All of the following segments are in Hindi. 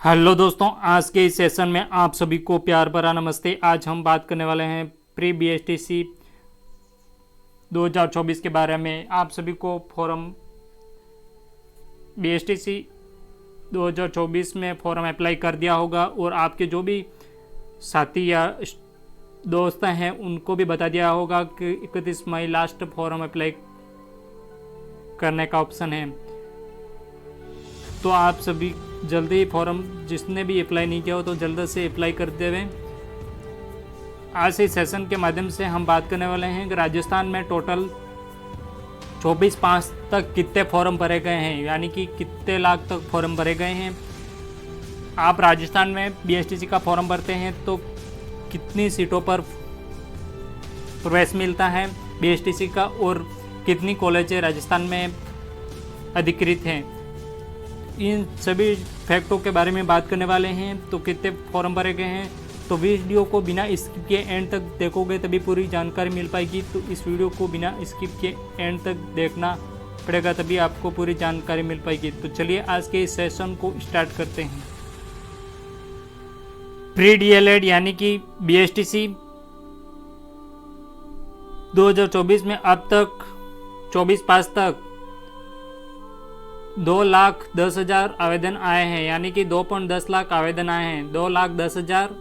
हेलो दोस्तों, आज के इस सेशन में आप सभी को प्यार भरा नमस्ते। आज हम बात करने वाले हैं प्री बीएसटीसी 2024 के बारे में। आप सभी को फॉर्म बीएसटीसी 2024 में फॉर्म अप्लाई कर दिया होगा और आपके जो भी साथी या दोस्त हैं उनको भी बता दिया होगा कि 31 मई लास्ट फॉर्म अप्लाई करने का ऑप्शन है। तो आप सभी जल्दी ही फॉर्म, जिसने भी अप्लाई नहीं किया हो तो जल्द से अप्लाई कर देवें। आज इस सेशन के माध्यम से हम बात करने वाले हैं कि राजस्थान में टोटल 24/5 तक कितने फॉर्म भरे गए हैं, यानी कि कितने लाख तक फॉर्म भरे गए हैं। आप राजस्थान में बीएसटीसी का फॉर्म भरते हैं तो कितनी सीटों पर प्रवेश मिलता है बीएसटीसी का और कितनी कॉलेजें राजस्थान में अधिकृत हैं, इन सभी फैक्टों के बारे में बात करने वाले हैं। तो कितने फॉर्म भरे गए हैं, तो वीडियो को बिना स्किप के एंड तक देखोगे तभी पूरी जानकारी मिल पाएगी। तो इस वीडियो को बिना स्किप के एंड तक देखना पड़ेगा, तभी आपको पूरी जानकारी मिल पाएगी। तो चलिए आज के इस सेशन को स्टार्ट करते हैं। प्री डीएलएड यानी कि बीएसटीसी 2024 में अब तक 24/5 तक 2,10,000 आवेदन आए हैं, यानी कि 2.10 लाख आवेदन आए हैं। 2,10,000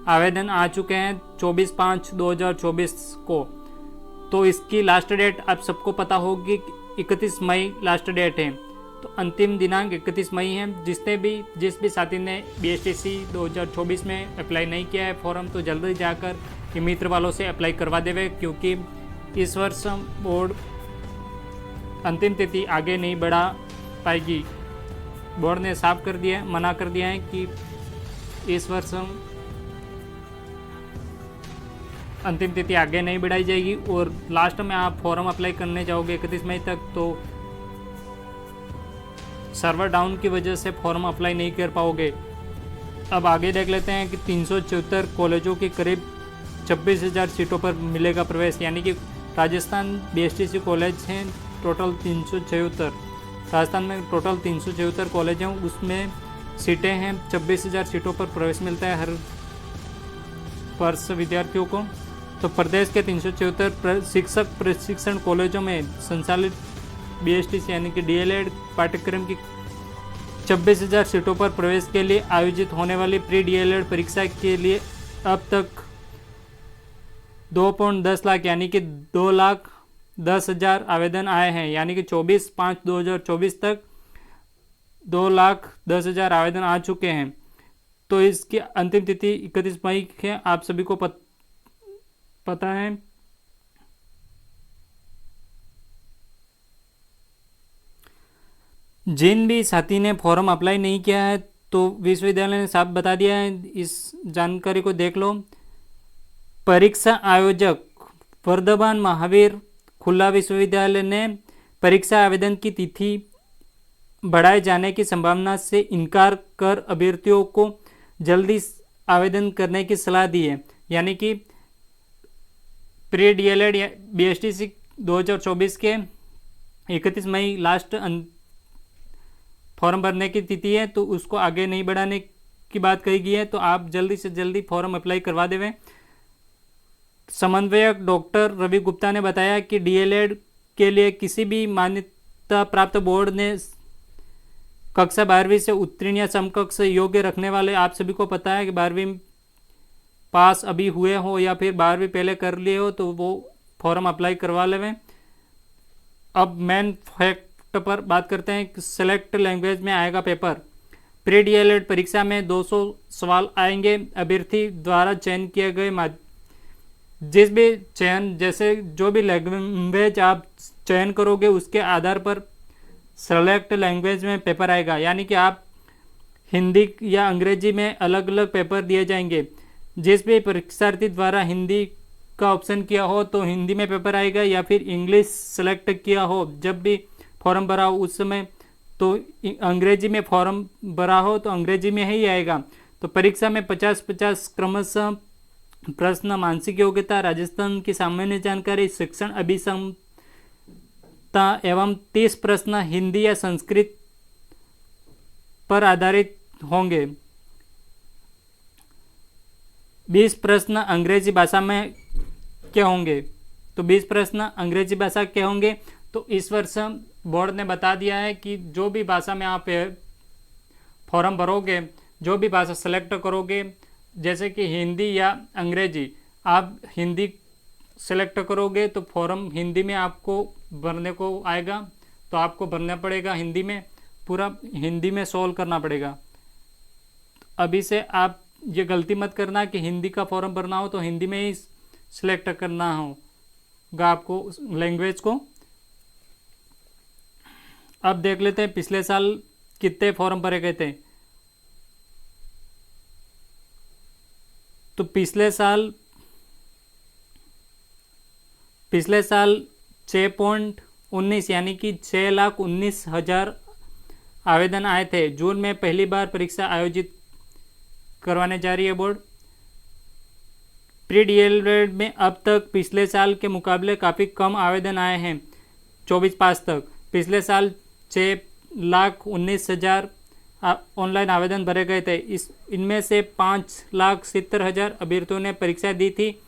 आवेदन आ चुके हैं 24/5/2024 को। तो इसकी लास्ट डेट आप सबको पता होगी, 31 मई लास्ट डेट है। तो अंतिम दिनांक 31 मई है। जिस भी साथी ने बीएसटीसी 2024 में अप्लाई नहीं किया है फॉर्म, तो जल्दी जाकर ये मित्र वालों से अप्लाई करवा देवे, क्योंकि इस वर्ष बोर्ड अंतिम तिथि आगे नहीं बढ़ा पाएगी। बोर्ड ने साफ कर दिया, मना कर दिया है कि इस वर्ष अंतिम तिथि आगे नहीं बढ़ाई जाएगी। और लास्ट में आप फॉर्म अप्लाई करने जाओगे 31 मई तक, तो सर्वर डाउन की वजह से फॉर्म अप्लाई नहीं कर पाओगे। अब आगे देख लेते हैं कि 374 कॉलेजों के करीब 26,000 सीटों पर मिलेगा प्रवेश, यानी कि राजस्थान बीएसटीसी कॉलेज हैं टोटल 376। राजस्थान में टोटल 376 कॉलेज हैं, उसमें सीटें हैं 26,000 सीटों पर प्रवेश मिलता है हर वर्ष विद्यार्थियों को। तो प्रदेश के 376 शिक्षक प्रशिक्षण कॉलेजों में संचालित बीएसटीसी यानी कि डीएलएड पाठ्यक्रम की 26,000 सीटों पर प्रवेश के लिए आयोजित होने वाली प्री डीएलएड परीक्षा के लिए अब तक 2.10 लाख यानी कि 2,10,000 आवेदन आए हैं, यानी कि 24/5/2024 तक 2,10,000 आवेदन आ चुके हैं। तो इसकी अंतिम तिथि 31 मई है, आप सभी को पता है। जिन भी साथी ने फॉर्म अप्लाई नहीं किया है, तो विश्वविद्यालय ने साफ बता दिया है, इस जानकारी को देख लो। परीक्षा आयोजक वर्धमान महावीर खुला विश्वविद्यालय ने परीक्षा आवेदन की तिथि बढ़ाए जाने की संभावना से इनकार कर अभ्यर्थियों को जल्दी आवेदन करने की सलाह दी है, यानी कि प्री डीएलएड बीएसटीसी 2024 के 31 मई लास्ट फॉर्म भरने की तिथि है, तो उसको आगे नहीं बढ़ाने की बात कही गई है। तो आप जल्दी से जल्दी फॉर्म अप्लाई करवा देवें। समन्वयक डॉक्टर रवि गुप्ता ने बताया कि डीएलएड के लिए किसी भी मान्यता प्राप्त बोर्ड ने कक्षा 12वीं से उत्तीर्ण या समकक्ष योग्य रखने वाले, आप सभी को पता है कि 12वीं पास अभी हुए हो या फिर 12वीं पहले कर लिए हो, तो वो फॉर्म अप्लाई करवा लेवें। अब मेन फैक्ट पर बात करते हैं कि सेलेक्ट लैंग्वेज में आएगा पेपर। प्री डीएलएड परीक्षा में 200 सवाल आएंगे। अभ्यर्थी द्वारा चयन किए गए जिस भी चयन, जैसे जो भी लैंग्वेज आप चयन करोगे उसके आधार पर सेलेक्ट लैंग्वेज में पेपर आएगा, यानी कि आप हिंदी या अंग्रेजी में अलग अलग पेपर दिए जाएंगे। जिस भी परीक्षार्थी द्वारा हिंदी का ऑप्शन किया हो तो हिंदी में पेपर आएगा, या फिर इंग्लिश सेलेक्ट किया हो जब भी फॉर्म भरा हो उस समय, तो अंग्रेजी में फॉर्म भरा हो तो अंग्रेजी में ही आएगा। तो परीक्षा में 50-50 क्रमशः प्रश्न मानसिक योग्यता, राजस्थान की सामान्य जानकारी, शिक्षण अभिक्षमता एवं 30 प्रश्न हिंदी या संस्कृत पर आधारित होंगे। 20 प्रश्न अंग्रेजी भाषा में क्या होंगे, तो 20 प्रश्न अंग्रेजी भाषा के होंगे। तो इस वर्ष बोर्ड ने बता दिया है कि जो भी भाषा में आप फॉर्म भरोगे, जो भी भाषा सेलेक्ट करोगे, जैसे कि हिंदी या अंग्रेजी, आप हिंदी सेलेक्ट करोगे तो फॉर्म हिंदी में आपको भरने को आएगा, तो आपको भरना पड़ेगा हिंदी में, पूरा हिंदी में सॉल्व करना पड़ेगा। अभी से आप ये गलती मत करना कि हिंदी का फॉर्म भरना हो तो हिंदी में ही सिलेक्ट करना होगा आपको लैंग्वेज को। अब देख लेते हैं पिछले साल कितने फॉर्म भरे गए थे। तो पिछले साल 6.19 यानी कि 6,19,000 आवेदन आए थे। जून में पहली बार परीक्षा आयोजित करवाने जा रही है बोर्ड। प्री डीएलएड में अब तक पिछले साल के मुकाबले काफ़ी कम आवेदन आए हैं 24 पास तक। पिछले साल 6,19,000 ऑनलाइन आवेदन भरे गए थे। इनमें से 5,70,000 अभ्यर्थियों ने परीक्षा दी थी।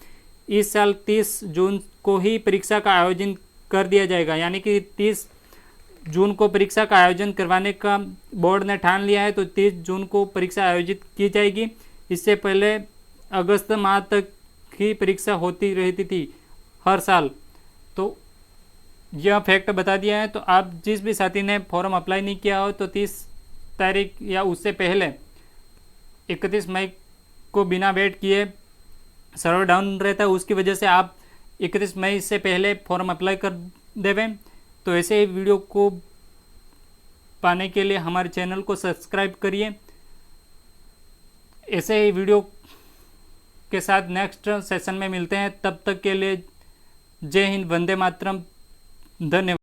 इस साल 30 जून को ही परीक्षा का आयोजन कर दिया जाएगा, यानी कि 30 जून को परीक्षा का आयोजन करवाने का बोर्ड ने ठान लिया है। तो 30 जून को परीक्षा आयोजित की जाएगी। इससे पहले अगस्त माह तक ही परीक्षा होती रहती थी हर साल। तो यह फैक्ट बता दिया है। तो आप जिस भी साथी ने फॉर्म अप्लाई नहीं किया हो तो 30 तारीख या उससे पहले 31 मई को बिना वेट किए, सर्वर डाउन रहता है उसकी वजह से आप 31 मई से पहले फॉर्म अप्लाई कर देवें। तो ऐसे ही वीडियो को पाने के लिए हमारे चैनल को सब्सक्राइब करिए। ऐसे ही वीडियो के साथ नेक्स्ट सेशन में मिलते हैं। तब तक के लिए जय हिंद, वंदे मातरम, धन्यवाद।